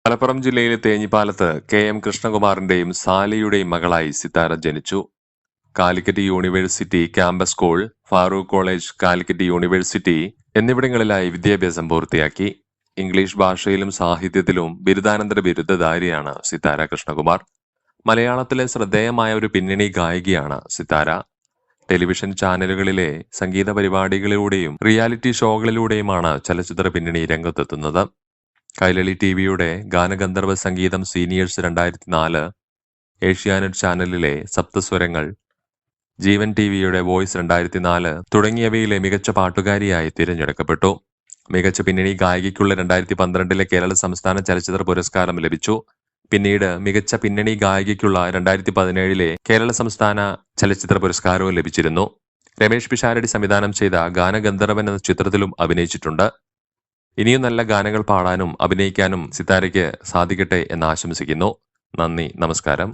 മലപ്പുറം ജില്ലയിലെ തേഞ്ഞിപ്പാലത്ത് കെ.എം. കൃഷ്ണകുമാറിന്റെയും സാലിയുടെയും മകളായി സിത്താര ജനിച്ചു. Calicut university campus school, Farook college, Calicut university എന്നിവിടങ്ങളിലായി വിദ്യാഭ്യാസം പൂർത്തിയാക്കി. ഇംഗ്ലീഷ് ഭാഷയിലും സാഹിത്യത്തിലും ബിരുദാനന്തര ബിരുദധാരിയാണ് സിത്താര കൃഷ്ണകുമാർ. മലയാളത്തിലെ ശ്രദ്ധേയമായ ഒരു പിന്നണി ഗായികയാണ് സിത്താര. ടെലിവിഷൻ ചാനലുകളിലെ സംഗീത പരിപാടികളിലൂടെയും റിയാലിറ്റി ഷോകളിലൂടെയുമാണ് ചലച്ചിത്ര പിന്നണി രംഗത്തെത്തുന്നത്. കൈരളി ടിവിയുടെ ഗാനഗന്ധർവ സംഗീതം സീനിയേഴ്സ് 2004, ഏഷ്യാനെറ്റ് ചാനലിലെ സപ്തസ്വരങ്ങൾ, ജീവൻ ടിവിയുടെ വോയിസ് 2004 തുടങ്ങിയവയിലെ മികച്ച പാട്ടുകാരിയായി തിരഞ്ഞെടുക്കപ്പെട്ടു. മികച്ച പിന്നണി ഗായികയ്ക്കുള്ള 2012 കേരള സംസ്ഥാന ചലച്ചിത്ര പുരസ്കാരം ലഭിച്ചു. പിന്നീട് മികച്ച പിന്നണി ഗായികയ്ക്കുള്ള 2017 കേരള സംസ്ഥാന ചലച്ചിത്ര പുരസ്കാരവും ലഭിച്ചിരുന്നു. രമേഷ് പിഷാരടി സംവിധാനം ചെയ്ത ഗാനഗന്ധർവൻ എന്ന ചിത്രത്തിലും അഭിനയിച്ചിട്ടുണ്ട്. ഇനിയും നല്ല ഗാനങ്ങൾ പാടാനും അഭിനയിക്കാനും സിത്താരയ്ക്ക് സാധിക്കട്ടെ എന്ന് ആശംസിക്കുന്നു. നന്ദി, നമസ്കാരം.